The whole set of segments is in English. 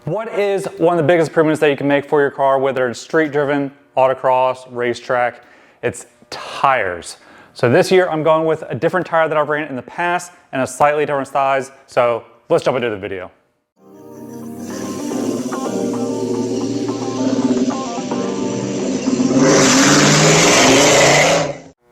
What is one of the biggest improvements that you can make for your car, whether it's street driven, autocross, racetrack? It's tires. So this year I'm going with a different tire that I've ran in the past and a slightly different size. So let's jump into the video.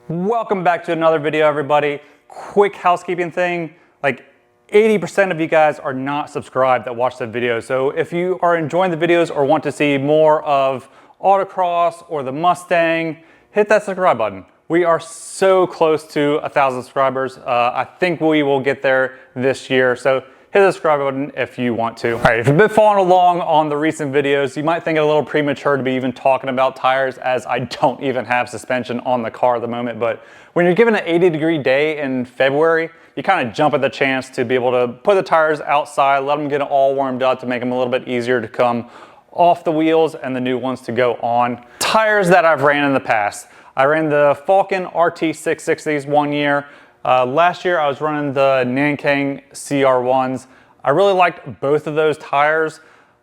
Welcome back to another video, everybody. Quick housekeeping thing, like 80% of you guys are not subscribed that watch the video. So if you are enjoying the videos or want to see more of Autocross or the Mustang, hit that subscribe button. We are so close to 1,000 subscribers. I think we will get there this year. So hit the subscribe button if you want to. All right, if you've been following along on the recent videos, you might think it a little premature to be even talking about tires, as I don't even have suspension on the car at the moment. But when you're given an 80-degree day in February, you kind of jump at the chance to be able to put the tires outside, let them get all warmed up to make them a little bit easier to come off the wheels and the new ones to go on. Tires that I've ran in the past. I ran the Falken RT660s one year. Last year I was running the Nankang CR1s. I really liked both of those tires,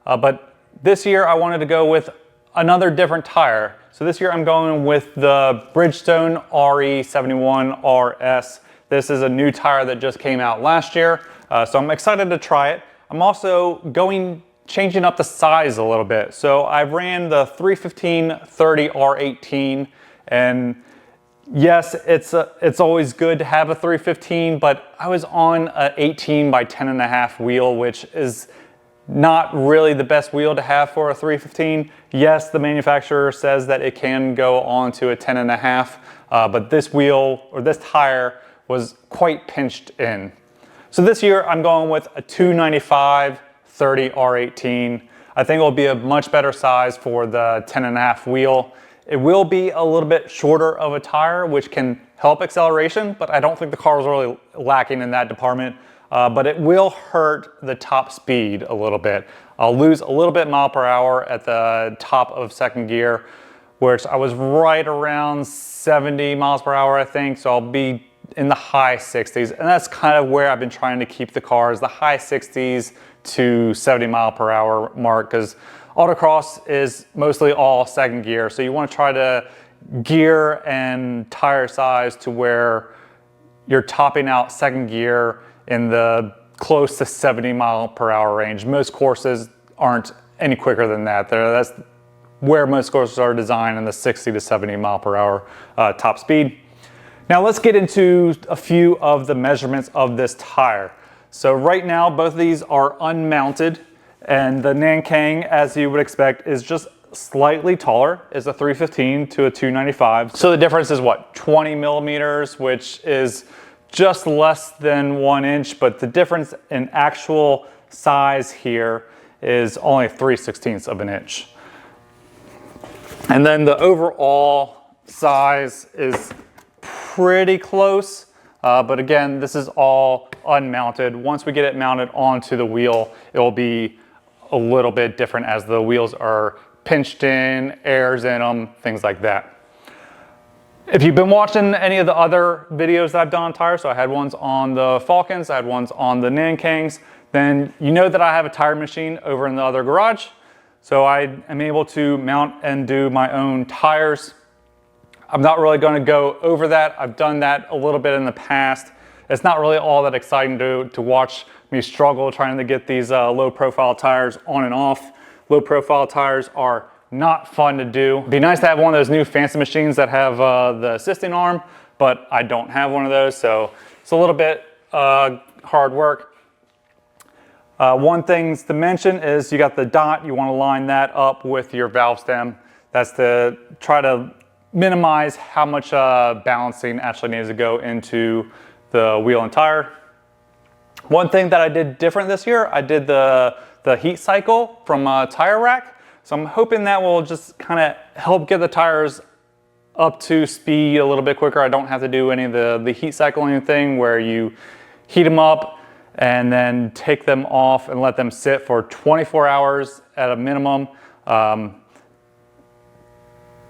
but this year I wanted to go with another different tire. So this year I'm going with the Bridgestone RE-71RS. This is a new tire that just came out last year, so I'm excited to try it. I'm also changing up the size a little bit. So I ran the 315/30 R18, and yes, it's always good to have a 315, but I was on an 18 by 10.5 wheel, which is not really the best wheel to have for a 315. Yes, the manufacturer says that it can go on to a 10.5, but this wheel, or this tire, was quite pinched in. So this year I'm going with a 295/30 R18. I think it will be a much better size for the 10.5 wheel. It will be a little bit shorter of a tire, which can help acceleration, but I don't think the car was really lacking in that department. But it will hurt the top speed a little bit. I'll lose a little bit mile per hour at the top of second gear, which I was right around 70 miles per hour, I think. So I'll be in the high 60s. And that's kind of where I've been trying to keep the cars, the high 60s to 70 mile per hour mark, because Autocross is mostly all second gear. So you want to try to gear and tire size to where you're topping out second gear in the close to 70 mile per hour range. Most courses aren't any quicker than that. That's where most courses are designed, in the 60 to 70 mile per hour top speed. Now let's get into a few of the measurements of this tire. So right now, both of these are unmounted, and the Nankang, as you would expect, is just slightly taller. It's a 315 to a 295. So the difference is what, 20 millimeters, which is just less than 1 inch, but the difference in actual size here is only 3/16 of an inch. And then the overall size is pretty close, but again, this is all unmounted. Once we get it mounted onto the wheel, it will be a little bit different as the wheels are pinched in, airs in them, things like that. If you've been watching any of the other videos that I've done on tires, so I had ones on the Falkens, I had ones on the Nankangs, then you know that I have a tire machine over in the other garage. So I am able to mount and do my own tires. I'm not really going to go over that. I've done that a little bit in the past. It's not really all that exciting to watch me struggle trying to get these low profile tires on and off. Low profile tires are not fun to do. It'd be nice to have one of those new fancy machines that have the assisting arm, but I don't have one of those, so it's a little bit hard work. One thing to mention is you got the dot. You want to line that up with your valve stem. That's to try to minimize how much balancing actually needs to go into the wheel and tire. One thing that I did different this year, I did the heat cycle from Tire Rack. So I'm hoping that will just kind of help get the tires up to speed a little bit quicker. I don't have to do any of the heat cycling thing where you heat them up and then take them off and let them sit for 24 hours at a minimum.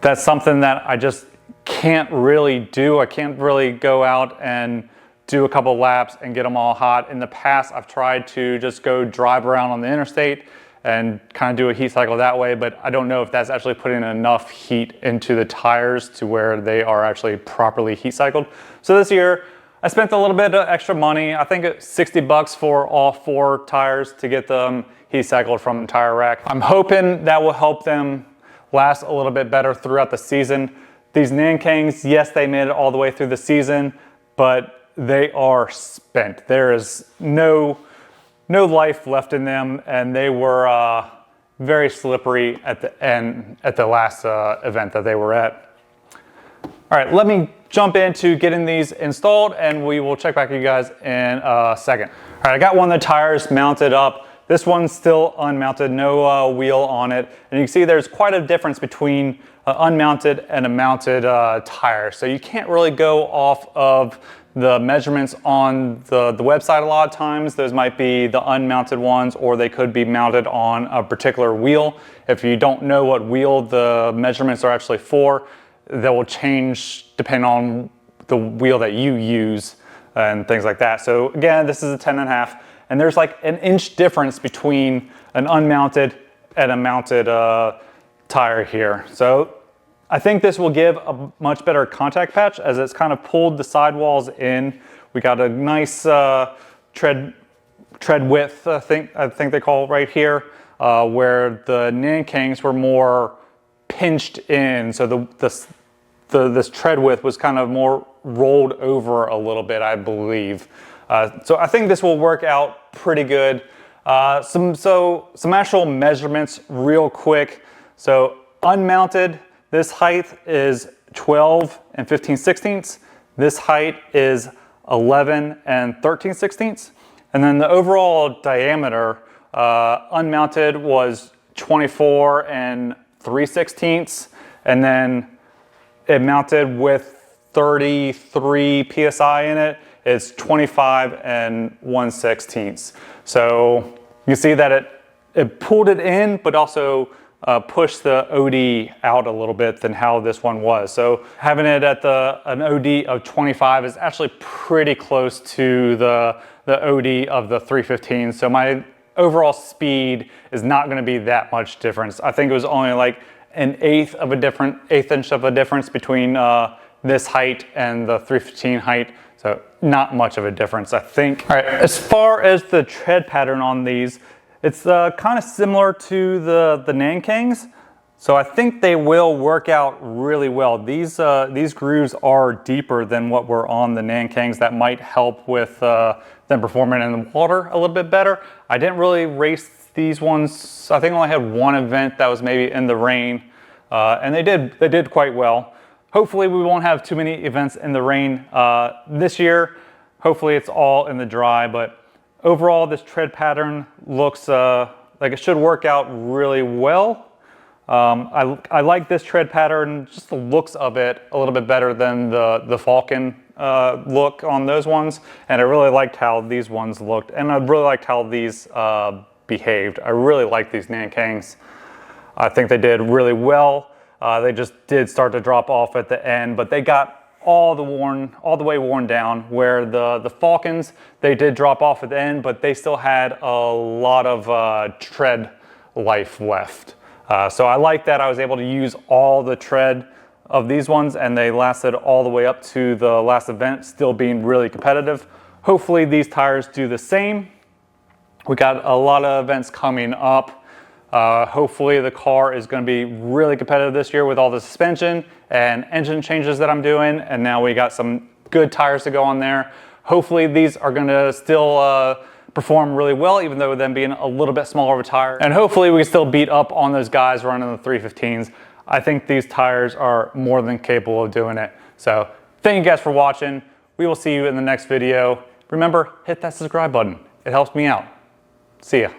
That's something that I just can't really do. I can't really go out and do a couple laps and get them all hot. In the past, I've tried to just go drive around on the interstate and kind of do a heat cycle that way, but I don't know if that's actually putting enough heat into the tires to where they are actually properly heat cycled. So this year, I spent a little bit of extra money. I think it's 60 bucks for all 4 tires to get them heat cycled from the tire rack. I'm hoping that will help them last a little bit better throughout the season. These Nankangs, yes, they made it all the way through the season, but they are spent. There is no life left in them, and they were very slippery at the end, at the last event that they were at. All right, let me jump into getting these installed, and we will check back with you guys in a second. All right, I got one of the tires mounted up. This one's still unmounted, no wheel on it. And you can see there's quite a difference between unmounted and a mounted tire. So you can't really go off of the measurements on the website a lot of times. Those might be the unmounted ones, or they could be mounted on a particular wheel. If you don't know what wheel the measurements are actually for, that will change depending on the wheel that you use and things like that. So again, this is a 10.5, and there's like an inch difference between an unmounted and a mounted tire here. So I think this will give a much better contact patch as it's kind of pulled the sidewalls in. We got a nice tread width, I think they call it right here, where the Nankangs were more pinched in. So this tread width was kind of more rolled over a little bit, I believe. So I think this will work out pretty good. Some actual measurements real quick. So unmounted, this height is 12 and 15/16. This height is 11 and 13/16. And then the overall diameter, unmounted, was 24 and 3/16. And then it mounted with 33 PSI in it. It's 25 and 1/16. So you can see that it pulled it in, but also pushed the OD out a little bit than how this one was. So having it at an OD of 25 is actually pretty close to the OD of the 315. So my overall speed is not going to be that much difference. I think it was only like an eighth inch of a difference between this height and the 315 height. So not much of a difference, I think. All right, as far as the tread pattern on these, it's kind of similar to the Nankangs. So I think they will work out really well. These grooves are deeper than what were on the Nankangs. That might help with them performing in the water a little bit better. I didn't really race these ones. I think I only had one event that was maybe in the rain, and they did quite well. Hopefully we won't have too many events in the rain this year. Hopefully it's all in the dry, but overall this tread pattern looks like it should work out really well. I like this tread pattern, just the looks of it, a little bit better than the Falcon look on those ones. And I really liked how these ones looked, and I really liked how these behaved. I really like these Nankangs. I think they did really well. They just did start to drop off at the end, but they got all the way worn down, where the Falcons, they did drop off at the end, but they still had a lot of tread life left. So I like that I was able to use all the tread of these ones, and they lasted all the way up to the last event, still being really competitive. Hopefully these tires do the same. We got a lot of events coming up. Hopefully the car is going to be really competitive this year with all the suspension and engine changes that I'm doing, and now we got some good tires to go on there. Hopefully these are going to still perform really well, even though them being a little bit smaller of a tire, and hopefully we can still beat up on those guys running the 315s. I think these tires are more than capable of doing it. So thank you guys for watching. We will see you in the next video. Remember, hit that subscribe button. It helps me out. See ya.